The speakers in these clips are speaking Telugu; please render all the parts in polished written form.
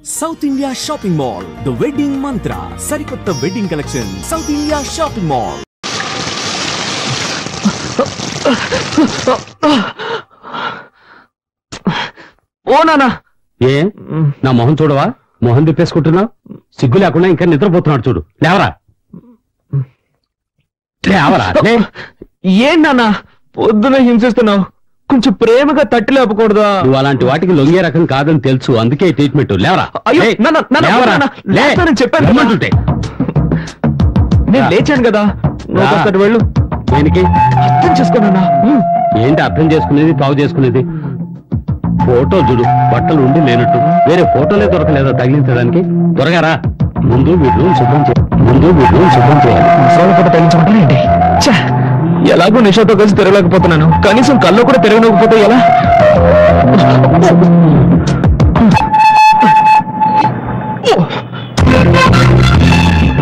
South India Shopping Mall, The Wedding Mantra, Sarikotta Wedding Collection, South India Shopping Mall. ఓ నానా ఏ నా మొహం చూడవా? మొహం తిప్పేసుకుంటున్నావు. సిగ్గు లేకుండా ఇంకా నిద్రపోతున్నాడు చూడు. లేవరా లేవరా. ఏం నాన్నా పొద్దున హింసిస్తున్నావు? కొంచెం ప్రేమగా తట్టి లేపకూడదా? నువ్వు అలాంటి వాటికి లొంగే రకం కాదని తెలుసు, అందుకే ట్రీట్మెంట్. లేవరా. చెప్పాను. నేను లేచాను కదా, వెళ్ళు. దేనికి? అర్థం చేసుకోనా? ఏంటి అర్థం చేసుకునేది, బాగు చేసుకునేది? ఫోటో చూడు, బట్టలు ఉండి లేనట్టు. వేరే ఫోటోలే దొరకలేదా తగిలించడానికి? త్వరగారా. ముందు వీటిలో శుభ్రం చేయాలి. ముసలి ఫోటో తగిలించమంటారేంటి? ఎలాగో నిషాతో కలిసి తిరగలేకపోతున్నాను, కనీసం కళ్ళు కూడా తిరగలేకపోతే ఎలా?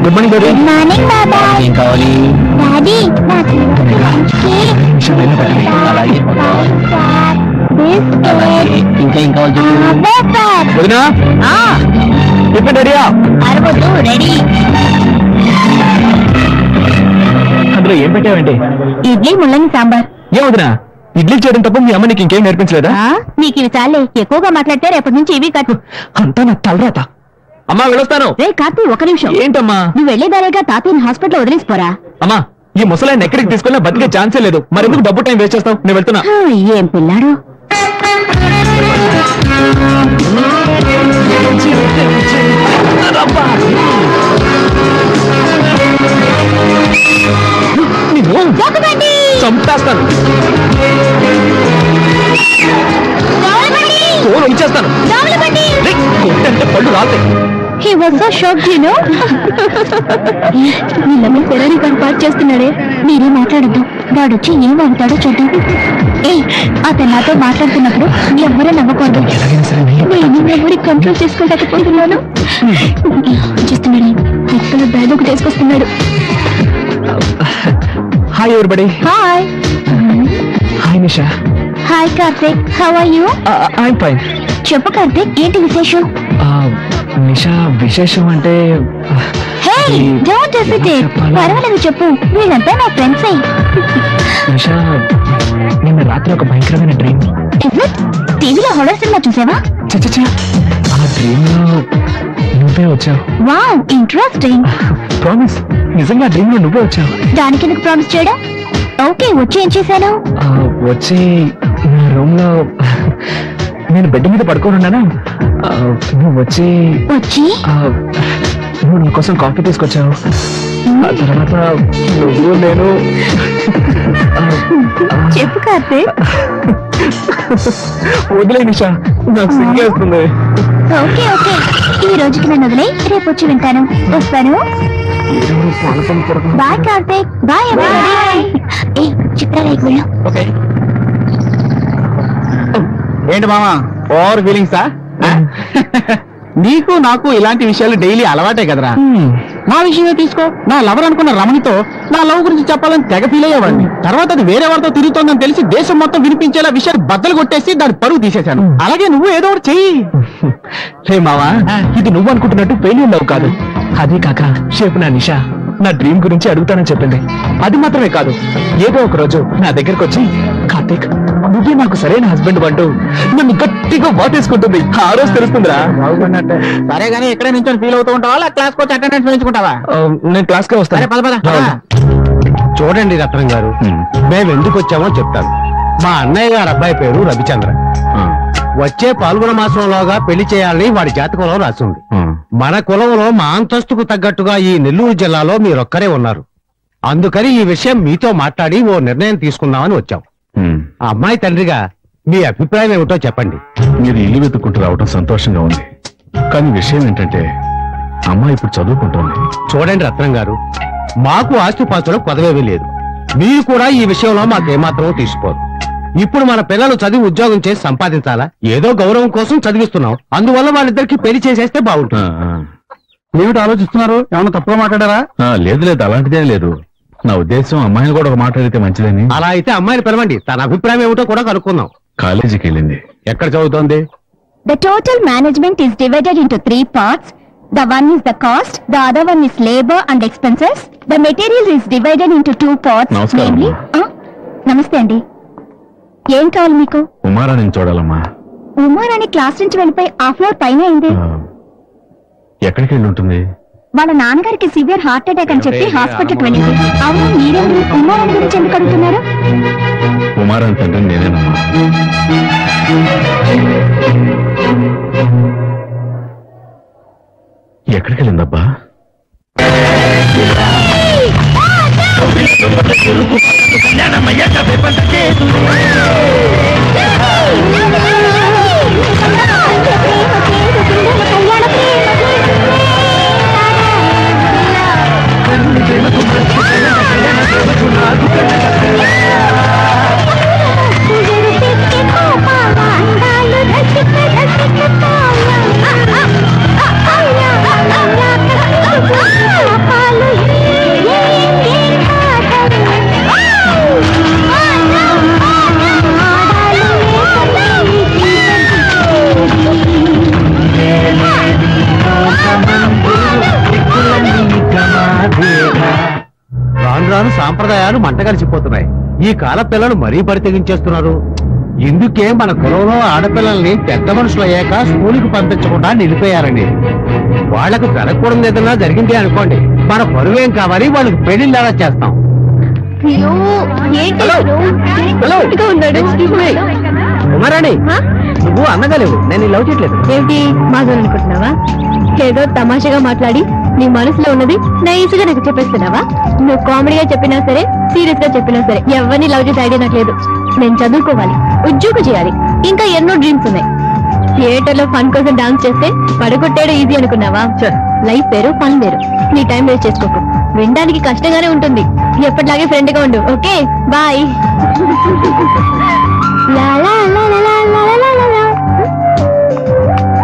Good morning baby. ఏం కావాలి? ఇంకా ఏం కావాలి చెప్పు. వదినా టిఫిన్ రెడీయా? అందులో ఏం పెట్టావండి? ఇడ్లీ ముల్లంగి సాంబార్. ఏం వదినా, ఇడ్లీ చేయడం తప్ప మీ అమ్మ నీకు ఇంకేం నేర్పించలేదా? నీకు ఇవి చాలే, ఎక్కువగా మాట్లాడితే రేపటి నుంచి ఇవి కట్టు. అంతా నా తలరాత. అమ్మా వెళ్ళొస్తాను. రే కార్తీ, ఒక నిమిషం. ఏంటమ్మా? నువ్వు వెళ్లేదారేగా తాతయ్యని హాస్పిటల్ వదిలేసిపోరా. అమ్మా, ఈ ముసలాయన ఎక్కడికి తీసుకెళ్ళినా బతికే ఛాన్సే లేదు. మరి ఎందుకు డబ్బు టైం వేస్ట్ చేస్తావు? నేను వెళ్తున్నా. ఏం పిల్లాడు. చంపేస్తాను, ఫోన్ ఉంచేస్తాను. కొట్టంటే పళ్ళు రాలుతాయి. He was so shocked, you know. వీళ్ళమ్మ ఫెరారీ కార్ పార్క్ చేస్తున్నాడే. మీరే మాట్లాడద్దు, వాడొచ్చి ఏం అవుతాడో చూద్దాం. అతను నాతో మాట్లాడుతున్నప్పుడు ఎవరూ నవ్వకూడదు. నేను ఎవరి కంట్రోల్ చేసుకోలేకపోతున్నాను. చేస్తున్నాడు, ఎక్కడ బ్యాగ్ ఒకటి వేసుకొస్తున్నాడు. Hi everybody. Hi. Hi Nisha. Hi Karthik, how are you? I'm fine. చెప్పు కార్తిక్, ఏంటి విశేషం? నిషా, విశేషం అంటే డోంట్ హెసిటేట్, పర్వాలేదు చెప్పు. వీళ్ళంతా నా ఫ్రెండ్సే. నిషా, నిన్న రాత్రి ఒక భయంకరమైన డ్రీమ్. టీవీలో హారర్ సినిమా చూసావా? చచ్చా, ఆ డ్రీమ్ లో నువ్వే వచ్చావు. Wow, interesting. ప్రామిస్, నిజంగా డ్రీమ్ లో నువ్వే వచ్చావు. దానికి ఎందుకు ప్రామిస్ చేయడం? ఓకే, వచ్చి ఏం చేశాను? వచ్చి నా రూమ్ లో నేను బెడ్ మీద పడుకొని ఉన్నాను. నువ్వు వచ్చి నువ్వు నా కోసం కాఫీ తీసుకొచ్చావు. ఆ తర్వాత నువ్వు నేను. చెప్పు కార్తీక్. వదిలే నిషా, నాకు సిగ్గేస్తుంది. ఓకే ఓకే, ఈ రోజుకి నన్ను వదిలే, రేపు వచ్చి వింటాను. వస్తాను. బాయ్ కార్తీక్. బాయ్ ఎవరిబడీ. చిత్రాలయకు వెళ్ళు. ఓకే. ఏంటి మామా, ఓవర్ ఫీలింగ్సా? నీకు నాకు ఇలాంటి విషయాలు డైలీ అలవాటే కదరా. నా విషయమే తీసుకో. నా లవర్ అనుకున్న రమణితో నా లవ్ గురించి చెప్పాలని తెగ ఫీల్ అయ్యేవాడిని. తర్వాత అది వేరే వారితో తిరుగుతోందని తెలిసి దేశం మొత్తం వినిపించేలా విషయాన్ని బద్దలు కొట్టేసి దాని పరువు తీసేశాను. అలాగే నువ్వు ఏదో ఒకటి చెయ్యి. హే మావా, ఇది నువ్వు అనుకుంటున్నట్టు ఫెయిల్యూర్ లవ్ కాదు. అదే కాక షేపు నా నిషా నా డ్రీమ్ గురించి అడుగుతానని చెప్పింది. అది మాత్రమే కాదు, ఏదో ఒక రోజు నా దగ్గరకు వచ్చి కార్తీక్ నువ్వే నాకు సరైన హస్బెండ్ అంటూ నన్ను గట్టిగా వాటేసుకుంటుంది. ఆ రోజు తెలుస్తుందిరా. సరే గానీ ఎక్కడ నుంచి ఫీల్ అవుతూ ఉంటావా, క్లాస్ వచ్చి అటెండెన్స్ వేయించుకుంటావా? నేను క్లాస్ కే వస్తాను. చూడండి రత్నం గారు, మేము ఎందుకు వచ్చామో చెప్తాను. మా అన్నయ్య గారు అబ్బాయి పేరు రవిచంద్ర. వచ్చే పాల్గొన మాసంలోగా పెళ్లి చేయాలని వాడి జాతకంలో రాసింది. మన కులంలో మా అంతస్తుకు తగ్గట్టుగా ఈ నెల్లూరు జిల్లాలో మీరొక్కరే ఉన్నారు. అందుకని ఈ విషయం మీతో మాట్లాడి ఓ నిర్ణయం తీసుకుందామని వచ్చాం. ఆ అమ్మాయి తండ్రిగా మీ అభిప్రాయం ఏమిటో చెప్పండి. మీరు ఇల్లు వెతుక్కుంటూ రావడం సంతోషంగా ఉంది, కానీ విషయం ఏంటంటే అమ్మాయి ఇప్పుడు చదువుకుంటుంది. చూడండి రత్నం గారు, మాకు ఆస్తిపాస్తులు కొదవేమీ లేదు. మీరు కూడా ఈ విషయంలో మాకేమాత్రం తీసుకోరు. ఇప్పుడు మన పిల్లలు చదివి ఉద్యోగం చేసి సంపాదించాలా, ఏదో గౌరవం కోసం చదివిస్తున్నాం. అందువల్ల వాళ్ళిద్దరికి పెళ్లి చేసేస్తే బాగుంటుంది. ఏమిటి ఆలోచిస్తున్నారు? ఏమన్నా తప్పుగా మాట్లాడారా? లేదు లేదు, అలాంటిదే లేదు. నా ఉద్దేశం అమ్మాయిని కూడా ఒక మాట్లాడితే మంచిదని. అలా అయితే అమ్మాయిని పిలవండి, తన అభిప్రాయం ఏమిటో కూడా కనుక్కుందాం. కాలేజీకి వెళ్ళింది. ఎక్కడ చదువుతోంది? The total management is divided into 3 parts. The one is the cost, the other one is labor and expenses. The material is divided into 2 parts. Namaskaram, namely, నమస్తే అండి. ఏం కావాలి మీకు? ఉమారాణిని చూడాలమ్మా. ఉమారాణి క్లాస్ నుంచి వెళ్ళిపోయి హాఫ్ అవర్ పైన అయింది. ఎక్కడికి వెళ్ళి ఉంటుంది? వాళ్ళ నాన్నగారికి సివియర్ హార్ట్ అటాక్ అని చెప్పి హాస్పిటల్కి వెళ్ళింది. అవును, మీరేమి ఉమారాణి గురించి ఎందుకు అడుగుతున్నారు? ఉమారాణి తండ్రి నేనేనమ్మా. ఎక్కడికి వెళ్ళిందబ్బా? రాను రాను సాంప్రదాయాలు మంట కలిసిపోతున్నాయి. ఈ కాల పిల్లలు మరీ పరితెగించేస్తున్నారు. ఇందుకే మన కులంలో ఆడపిల్లల్ని పెద్ద మనుషులు అయ్యాక స్కూలుకి పంపించకుండా నిలిపేయారండి. వాళ్లకు జరగకూడదు ఏదైనా జరిగింది అనుకోండి, మన పరువేం కావాలి, వాళ్ళకి పెళ్లిళ్ళు ఎలా చేస్తాం? ఉమారాణి, నువ్వు అన్నగలేవు, నేను లవ్ చేయట్లేదు. ఏంటి మాట్లాడుకుంటున్నావా? ఏదో తమాషాగా మాట్లాడి నీ మనసులో ఉన్నది నైస్ గా నాకు చెప్పేస్తున్నావా? నువ్వు కామెడీగా చెప్పినా సరే, సీరియస్ గా చెప్పినా సరే, ఎవరిని లవ్ చేసే ఐడియా నాకు లేదు. నేను చదువుకోవాలి, ఉద్యోగం చేయాలి, ఇంకా ఎన్నో డ్రీమ్స్ ఉన్నాయి. థియేటర్ లో ఫన్ కోసం డాన్స్ చేస్తే పడగొట్టేయడం ఈజీ అనుకున్నావా? లైఫ్ వేరు, ఫన్ వేరు. నీ టైం వేస్ట్ చేసుకోకు. వినడానికి కష్టంగానే ఉంటుంది. ఎప్పటిలాగే ఫ్రెండ్ గా ఉండు. Okay, bye.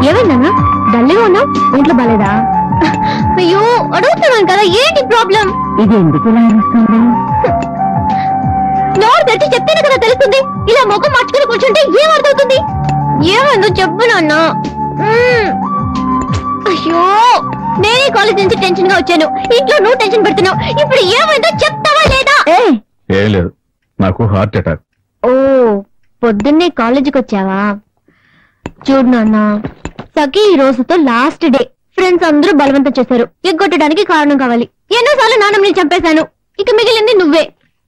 ఏమైందన్నా డల్గా ఉన్నావు? ఒంట్లో బాలేదా? అయ్యో, అడుగుతున్నాను కదా, ఏంటి ప్రాబ్లం? ఇది ఎందుకు ఇలా అనిపిస్తుంది? నోరు తెరిచి చెప్తేనే కదా తెలుస్తుంది. ఇలా ముఖం మార్చుకుని కూర్చుంటే ఏం అర్థమవుతుంది? ఏమైందో చెప్పు నాన్న. అయ్యో, నేనే కాలేజ్ నుంచి టెన్షన్ గా వచ్చాను, ఇంట్లో నువ్వు టెన్షన్ పెడుతున్నావు. ఇప్పుడు ఏమైందో చెప్తావా లేదా? ఏం లేదు, నాకు హార్ట్ అటాక్. ఓ, పొద్దున్నే కాలేజీకి వచ్చావా? చూడు నాన్న, సఖీ ఈ రోజుతో లాస్ట్ డే. ఫ్రెండ్స్ అందరూ బలవంతం చేశారు. ఎగ్గొట్టడానికి కారణం కావాలి. ఎన్నోసార్లు నాన్నని చంపేశాను. ఇక మిగిలింది నువ్వే.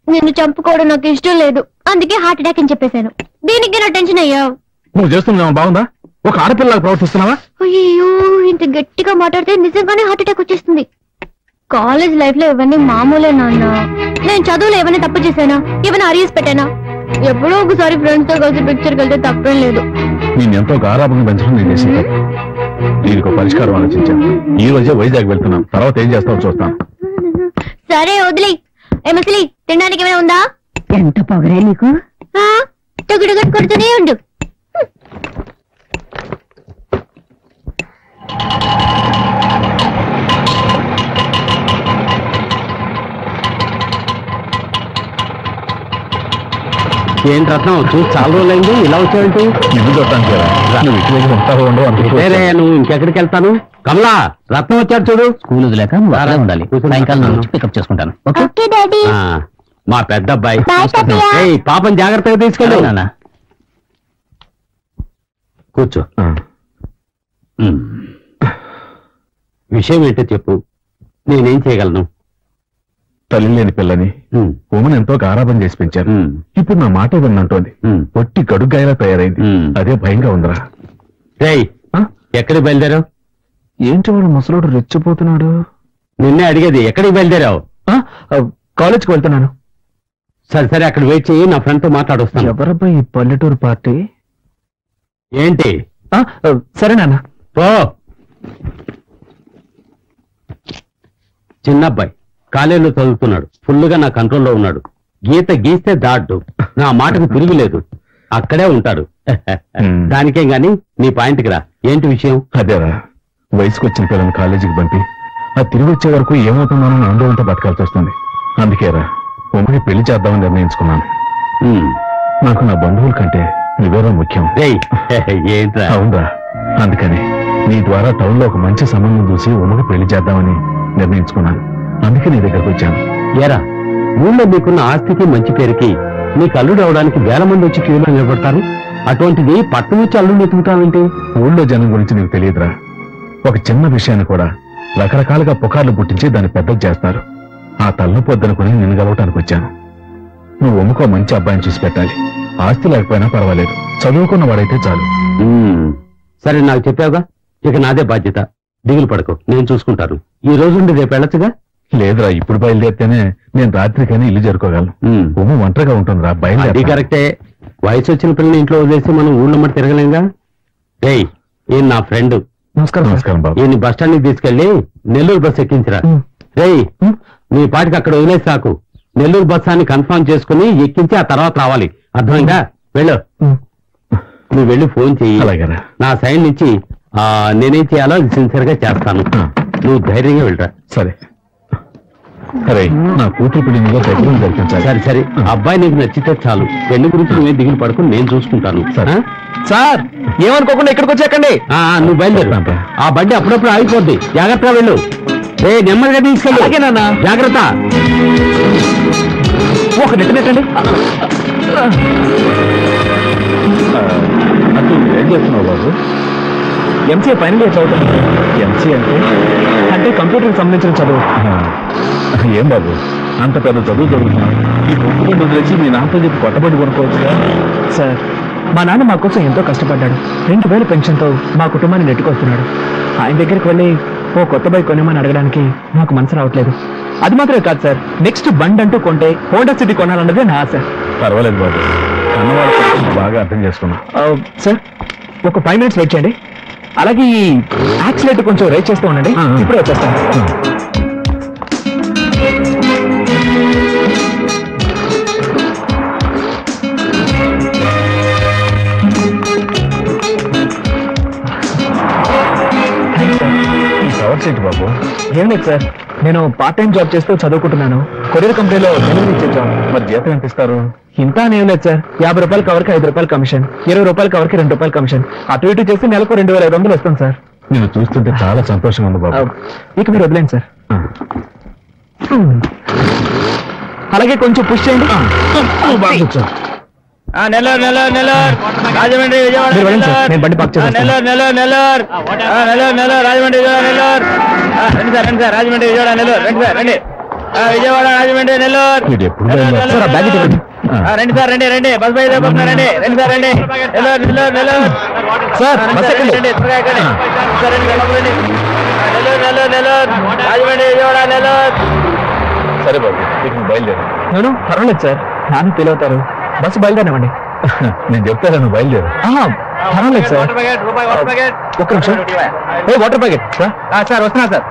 నిన్ను చంపుకోవడం నాకు ఇష్టం లేదు, అందుకే హార్ట్ అటాక్ అని చెప్పేశాను. దీనికి నా టెన్షన్ అయ్యావు. నువ్వు చేస్తున్నావా? బాగుందా? ఒక ఆడపిల్లగా ప్రవర్తిస్తున్నావా? అయ్యో, ఇంత గట్టిగా మాట్లాడితే నిజంగానే హార్ట్ అటాక్ వచ్చేస్తుంది. కాలేజ్ లైఫ్ లో ఇవన్నీ మామూలే నాన్న. నేను చదువులో ఏమైనా తప్పు చేశానా? ఏమైనా అరియర్స్ పెట్టానా? ఎప్పుడో ఒకసారి ఫ్రెండ్స్ తో కలిసి పిక్చర్కి వెళ్తే తప్పేం లేదు. నేను ఎంతో గారాభంగా పెంచడం నేను చేసింది. దీనికి ఒక పరిష్కారం ఆలోచించాను. ఈ రోజే వైజాగ్ వెళ్తున్నాను, తర్వాత ఏం చేస్తావో చూస్తాను. సరే వదిలే. ఏమసలి తినడానికి ఏమైనా ఉందా? ఎంత పొగరే నీకు? తగుడుగట్టు కొడుతూనే ఉండు. ఏం రత్నం, చూసి చాలా రోజులైంది, ఇలా వచ్చావేంటి? ఇల్లు చూడటానికి నువ్వు ఇటు దగ్గర ఉంటావో ఉండవు వేరే, నువ్వు ఇంకెక్కడికి వెళ్తాను? కమలా, రత్నం వచ్చాడు చూడు. స్కూల్ వదిలేక నువ్వు అక్కడే ఉండాలి. సాయంకాలం నేను వచ్చి పికప్ చేసుకుంటాను. ఓకే? Okay daddy. మా పెద్ద అబ్బాయి. బాయ్ తాతయ్య. ఏయ్, పాపం జాగ్రత్తగా తీసుకెళ్ళు. నాన్న. కూర్చో. విషయం ఏంటో చెప్పు, నేనేం చేయగలను? తల్లి లేని పిల్లని ఉమను ఎంతో గారాబం చేసి పెంచారు. ఇప్పుడు నా మాట విన్నంటోంది. పొట్టి గడుగ్గాయలా తయారైంది. అదే భయంగా ఉందిరా. రేయ్, ఎక్కడికి బయలుదేరావు? ఏంటి వాడు ముసలోడు రెచ్చిపోతున్నాడు? నిన్నే అడిగేది, ఎక్కడికి బయలుదేరావు? కాలేజ్కి వెళ్తున్నాను. సరే సరే, అక్కడ వెయిట్ చెయ్యి, నా ఫ్రెండ్ తో మాట్లాడొస్తాను. ఎవరబ్బా ఈ పల్లెటూరు పార్టీ? ఏంటి? సరే నాన్న. ఓ, చిన్నబ్బాయి కాలేజీలో చదువుతున్నాడు, ఫుల్లుగా నా కంట్రోల్లో ఉన్నాడు. గీత గీస్తే దాడ్డు, నా మాటకు తిరుగులేదు, అక్కడే ఉంటాడు. దానికేం గాని నీ పాయింట్కి రా. ఏంటి విషయం? అదేరా, వయసుకు వచ్చిన పిల్లల్ని కాలేజీకి పంపి ఆ తిరిగి వచ్చే వరకు ఏమవుతుందోనని ఆందోళనతో బతకాల్సి వస్తుంది. అందుకేరా ఉమ్మని పెళ్లి చేద్దామని నిర్ణయించుకున్నాను. నాకు నా బంధువుల కంటే నువ్వేరా ముఖ్యం. ఏంట్రా? అవునరా, అందుకని నీ ద్వారా టౌన్ లో ఒక మంచి సంబంధం చూసి ఉమ్మకి పెళ్లి చేద్దామని నిర్ణయించుకున్నాను. అందుకే నీ దగ్గరకు వచ్చాను. ఏరా, ఊళ్ళో మీకున్న ఆస్తికి మంచి పేరుకి నీకు అల్లుడు అవడానికి వేల మంది వచ్చి క్యూలో నిలబడతారు. అటువంటిది పట్టు నుంచి అల్లుడు ఎత్తుకుతావంటే? ఊళ్ళో జనం గురించి నీకు తెలియదురా. ఒక చిన్న విషయాన్ని కూడా రకరకాలుగా పుకార్లు పుట్టించి దాన్ని పెద్దది చేస్తారు. ఆ తలనొప్పొద్దనుకుని నిన్ను గలవటానికి వచ్చాను. నువ్వు ఉమ్మకో మంచి అబ్బాయిని చూసి పెట్టాలి. ఆస్తి లేకపోయినా పర్వాలేదు, చదువుకున్న వాడైతే చాలు. సరే, నాకు చెప్పావుగా, ఇక నాదే బాధ్యత. దిగులు పడకు, నేను చూసుకుంటాను. ఈ రోజు నుండి రేపు వెళ్ళొచ్చుగా? లేదురా, ఇప్పుడు బయలుదేరితేనే నేను రాత్రికైనా ఇల్లు చేరుకోగలను. ఉమ్మ ఒంటరిగా ఉంటుందిరా. అది బయలుదేరి కరెక్టే. వయసు వచ్చిన పిల్లల్ని ఇంట్లో వదిలేసి మనం ఊళ్ళో మరి తిరగలేంగా. ఏయ్, ఈయన నా ఫ్రెండ్. నమస్కారం బాబు. ఈయన బస్ స్టాండ్ కి తీసుకెళ్లి నెల్లూరు బస్ ఎక్కించరా. రేయ్, నీ పాటికి అక్కడ వదిలేసి రాకు. నెల్లూరు బస్ అని కన్ఫర్మ్ చేసుకుని ఎక్కించి ఆ తర్వాత రావాలి. అర్థమైందా? వెళ్ళు. నువ్వు వెళ్ళి ఫోన్ చెయ్యి. అలాగేనా? నా సైడ్ నుంచి నేనేం చేయాలో అది సిన్సియర్ గా చేస్తాను. నువ్వు ధైర్యంగా వెళ్ళరా. సరే సరే, నా కూతురు పెళ్లిలో దగ్గర జరిపించాలి. సరే సరే, అబ్బాయి నీకు నచ్చితే చాలు. పెళ్లి గురించి నువ్వే దిగులు పడుకుని నేను చూసుకుంటాను. సరే. సార్, ఏమనుకోకుండా ఇక్కడికి వచ్చాకండి. నువ్వు బయలుదేరు. ఆ బండి అప్పుడప్పుడు ఆగిపోద్ది, జాగ్రత్తగా వెళ్ళు. నెమ్మదిగా తీసుకెళ్ళు. అలాగే నాన్న. జాగ్రత్త. ఒక నెట్టండి. అటు ఏం చేస్తున్నావు బాబు? ఎంసీఏ ఫైనల్ ఇయర్ చదువుతాను. ఎంసీ అంటే కంప్యూటర్కి సంబంధించిన చదువు. ఏం బాబు, అంత పెద్ద చదువు చదువుతున్నావు? ఈ కుటుంబం వదిలేసి మీ నాన్నతో చెప్పి కొట్టబడి కొనుక్కోవచ్చుగా. సార్, మా నాన్న మా కోసం ఎంతో కష్టపడ్డాడు. 2000 పెన్షన్తో మా కుటుంబాన్ని నెట్టుకొస్తున్నాడు. ఆయన దగ్గరికి వెళ్ళి ఓ కొత్త బైక్ కొనేమని అడగడానికి నాకు మనసు రావట్లేదు. అది మాత్రమే కాదు సార్, నెక్స్ట్ బండ్ అంటూ కొంటే హోండా సిటీ కొనాలన్నదే నా ఆశ. పర్వాలేదు బాబు, కన్నవాళ్ళ బాగా అర్థం చేసుకున్నా. సార్, ఒక 5 minutes వెయిట్ చేయండి. అలాగే ఈ యాక్సిలేటర్ కొంచెం రైట్ చేస్తూ ఉండండి. ఇప్పుడే వచ్చేస్తాను. ఏంటి బాబు? ఏం లేదు సార్, నేను పార్ట్ టైం జాబ్ చేస్తూ చదువుకుంటున్నాను. కొరియర్ కంపెనీలో డెలివరీ ఇచ్చేద్దాం. మరి జీతం ఎంత ఇస్తారు? ఇంత అనేం లేదు సార్. 50 రూపాయల కవర్కి 5 రూపాయలు కమిషన్, 20 రూపాయల కవర్కి 2 రూపాయలు కమిషన్. అటు ఇటు చేసి నెలకు 2500 వస్తుంది సార్. నేను చూస్తుంటే చాలా సంతోషంగా ఉంది బాబు. ఇక మీరు వదిలేండి సార్. అలాగే కొంచెం పుష్ చేయండి. నెల్లూరు రాజమండ్రి విజయవాడ. మీరు వెళ్ళండి సార్, నేను బండి పార్క్ చేస్తాను. నెల్లూరు రాజమండ్రి విజయవాడ నెల్లూరు. రండి సార్, రాజమండ్రి విజయవాడ నెల్లూరు. రండి సార్, రండి. విజయవాడ రాజమండ్రి నెల్లూరు. వీడు ఎప్పుడు వెళ్ళాలి? సార్, ఆ బ్యాగ్ ఇవ్వండి. రండి సార్, రండి బస్ బయలుదేరిపోతున్నా. రండి సార్, రండి. నెల్లూరు సార్, బస్ ఎక్కండి. రండి, త్వరగా ఎక్కండి. సార్, రండి, రండి. నెల్లూరు రాజమండ్రి విజయవాడ నెల్లూరు. సరే బాబు, ఇక నువ్వు బయలుదేరు. నేను పర్వాలేదు సార్, నాన్న ఫీల్ అవుతారు. బస్సు బయలుదేరనివ్వండి. నేను చెప్తాను, నువ్వు బయలుదేరు. పర్వాలేదు సార్. Water packet. ఒక్క నిమిషం. వాటర్ ప్యాకెట్ సార్, వస్తున్నా సార్.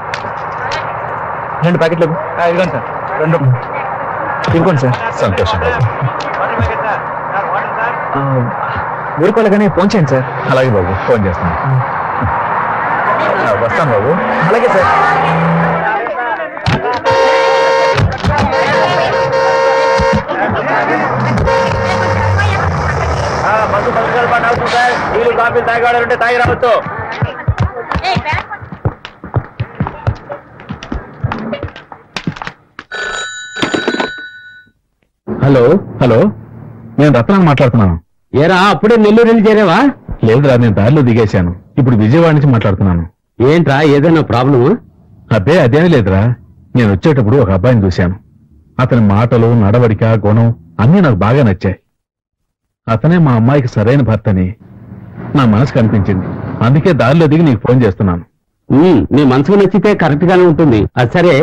2 ప్యాకెట్లు ఇదిగోండి సార్. 2 ఇవ్వండి సార్. సంతోషం బాబు. ఊరికి వెళ్ళగానే ఫోన్ చేయండి సార్. అలాగే బాబు, ఫోన్ చేస్తాను. వస్తాను బాబు. అలాగే సార్. బస్సు 10 నిమిషాల పాటు అవుతుంది సార్. నీళ్ళు కాఫీ తాగేవాడు ఉంటే తాగి రావచ్చు. హలో హలో, నేను రత్నాన్ని మాట్లాడుతున్నాను. ఏరా, అప్పుడే నెల్లూరు వెళ్ళి చేరేవా? లేదురా, నేను దారిలో దిగేశాను. ఇప్పుడు విజయవాడ నుంచి మాట్లాడుతున్నాను. ఏంట్రా, ఏదైనా ప్రాబ్లమా? అబ్బే అదేమీ లేదురా. నేను వచ్చేటప్పుడు ఒక అబ్బాయిని చూశాను. అతని మాటలు, నడవడిక, గుణం అన్నీ నాకు బాగా నచ్చాయి. అతనే మా అమ్మాయికి సరైన భర్తని నా మనసు కనిపించింది. అందుకే దారిలో దిగి నీకు ఫోన్ చేస్తున్నాను. నీ మనసుకు నచ్చితే కరెక్ట్ గానే ఉంటుంది. అది సరే,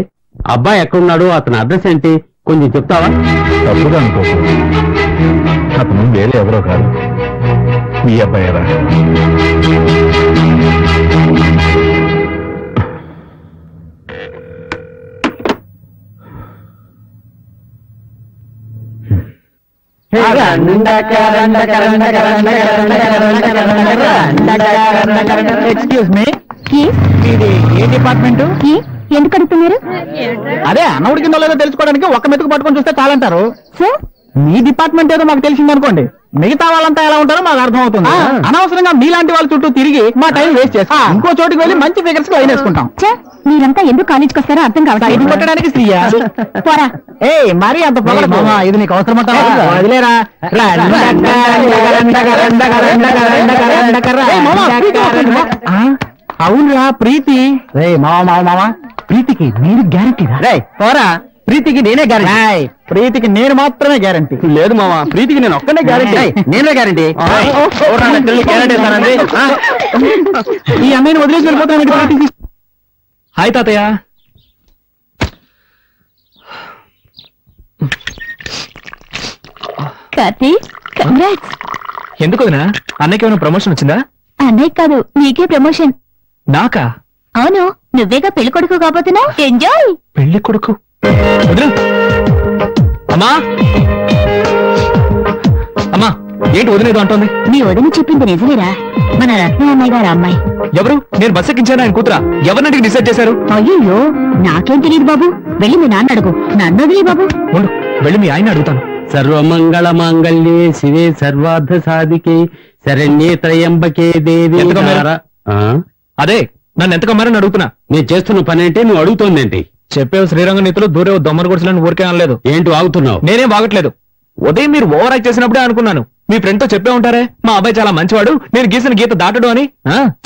అబ్బాయి ఎక్కడున్నాడు, అతని అడ్రస్ ఏంటి, కొంచెం చెప్తావా? తప్పుగా అనుకోకు, అతను వేరే ఎవరో కాదు, మీ అబ్బాయిరా. ఎక్స్క్యూజ్ మీ, ఇది ఏ డిపార్ట్మెంట్? ఎందుకు అడుగుతున్నారు అదే అన్న ఉడికిందో లేదో తెలుసుకోవడానికి ఒక్క మెతుకు పట్టుకొని చూస్తే చాలంటారు. సార్? మీ డిపార్ట్మెంట్ ఏదో మాకు తెలిసింది అనుకోండి, మిగతా వాళ్ళంతా ఎలా ఉంటారో మాకు అర్థం అవుతుంది. అనవసరంగా మీలాంటి వాళ్ళ చుట్టూ తిరిగి మా టైం వేస్ట్ చేస్తాం. ఇంకో చోటుకి వెళ్ళి మంచి ఫిగర్స్ లైన్ వేసుకుంటాం. మీరంతా ఎందుకు కాలేజీకి వస్తారో అర్థం ఇది కావట్లేదు. కొట్టడానికి స్త్రీయా? పోరా. మరీ అంత పొగడకు. ఇది నీకు అవసరం వదిలేరా. అవునురా ప్రీతి. మామ ప్రీతికి నేను గ్యారంటీ. పోరా, ప్రీతికి నేనే గ్యారంటీ. ప్రీతికి నేను మాత్రమే గ్యారంటీ. లేదు మామ, ప్రీతికి నేను ఒక్కనే గ్యారంటీ. నేనే గ్యారంటీ. ఈ అమ్మాయిని వదిలేసి వెళ్ళిపోతాను. హాయ్ తాతయ్య. కార్తీక్, కంగ్రాట్స్. ఎందుకు వదినా? అన్నకి ఏమైనా ప్రమోషన్ వచ్చిందా? అన్నయ్య కాదు, నీకే ప్రమోషన్. నాకా? అవును, నువ్వేగా పెళ్లి కొడుకు కాబోతున్నావు. ఎంజాయ్. పెళ్లి కొడుకు? వదినా. అమ్మా అమ్మా, ఏంటి వదిలేదు అంటోంది? నీ వదిన చెప్పింది నిజమేరా. మన రత్న అమ్మాయి గారు అమ్మాయి. ఎవరు? నేను బస్ ఎక్కించాను ఆయన కూతురా? ఎవరినంటికి డిసైడ్ చేశారు? అయ్యో, నాకేం తెలియదు బాబు. వెళ్ళి మీ నాన్న అడుగు. నన్ను వదిలే బాబు. ఉండు, వెళ్ళి మీ ఆయన అడుగుతాను. సర్వమంగళ మాంగళ్యే శివే సర్వార్థ సాధికే శరణ్యే త్రయంబకే దేవి. ఎంత కమ్మారు? అదే, నన్ను ఎంత కమ్మారని అడుగుతున్నా. నేను చేస్తున్న పని ఏంటి, నువ్వు అడుగుతోందేంటి? చెప్పేవు శ్రీరంగ నీతులు, దూరేవు దొమ్మర గుడిసెలను ఊరికే అనలేదు. ఏంటి వాగుతున్నావు? నేనేం బాగట్లేదు. ఉదయం మీరు ఓవర్ యాక్ట్ చేసినప్పుడే అనుకున్నాను. మీ ఫ్రెండ్ తో చెప్పే ఉంటారే, మా అబ్బాయి చాలా మంచివాడు, నేను గీసిన గీత దాటడు అని.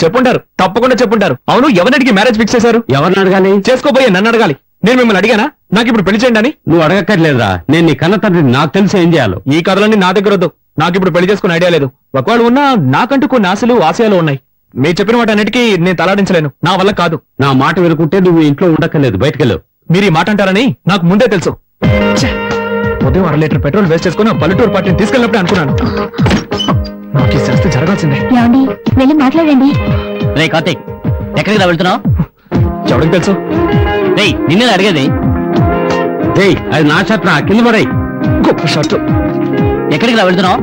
చెప్పుంటారు, తప్పకుండా చెప్పుంటారు. అవును, ఎవరికి మ్యారేజ్ ఫిక్స్ చేశారు? ఎవరిని అడగాలి? చేసుకోబోయే నన్ను అడగాలి. నేను మిమ్మల్ని అడిగానా నాకు ఇప్పుడు పెళ్లి చేయండి అని? నువ్వు అడగక్కర్లేదురా, నేను నీ కన్న తండ్రి, నాకు తెలిసి ఏం చేయాలో. ఈ కథలన్నీ నా దగ్గర వద్దు. నాకు ఇప్పుడు పెళ్లి చేసుకునే ఐడియా లేదు. ఒకవేళ ఉన్నా నాకంటూ కొన్ని ఆశలు ఆశయాలు ఉన్నాయి. మీరు చెప్పిన వాటి అన్నిటికీ నేను తలాడించలేను, నా వల్ల కాదు. నా మాట వినుకుంటే నువ్వు ఇంట్లో ఉండక్కర్లేదు, బయటకెళ్ళు. మీరు ఈ మాట అంటారని నాకు ముందే తెలుసు. ఉదయం 1 లీటర్ పెట్రోల్ వేస్ట్ చేసుకుని పల్లెటూరు పార్టీని తీసుకెళ్ళినప్పుడే అనుకున్నాను. నాకు ఈ శాస్త్రి జరగాల్సిందే. ఏమండి, వెళ్ళి మాట్లాడండి. రే కార్తీక్, ఎక్కడికి రా వెళ్తున్నావు? ఎవరికి తెలుసు? రే, నిన్నే అడిగేది. అది నా షర్ట్, నా కింద పడై. గొప్ప షర్టు. ఎక్కడికి రా వెళ్తున్నావు?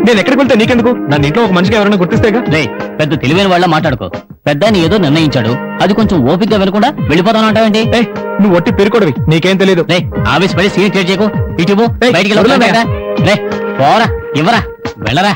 నేను ఎక్కడికి వెళ్తే నీకెందుకు? నన్ను ఇంట్లో ఒక మనిషిగా ఎవరైనా గుర్తిస్తేగా. రే, పెద్ద తెలివైన వాళ్ళ మాట్లాడుకో. పెద్ద ఏదో నిర్ణయించాడు, అది కొంచెం ఓపికగా వినకుండా వెళ్ళిపోతాను అంటావేంటి? నువ్వు ఒట్టి పెరుకోడివి, నీకేం తెలియదు. రే, ఆవేశపడి సీన్ క్రియేట్ చేయకు. ఇటు బయటికి వదలండి. రే, పోరా, ఇవ్వరా, వెళ్ళరా.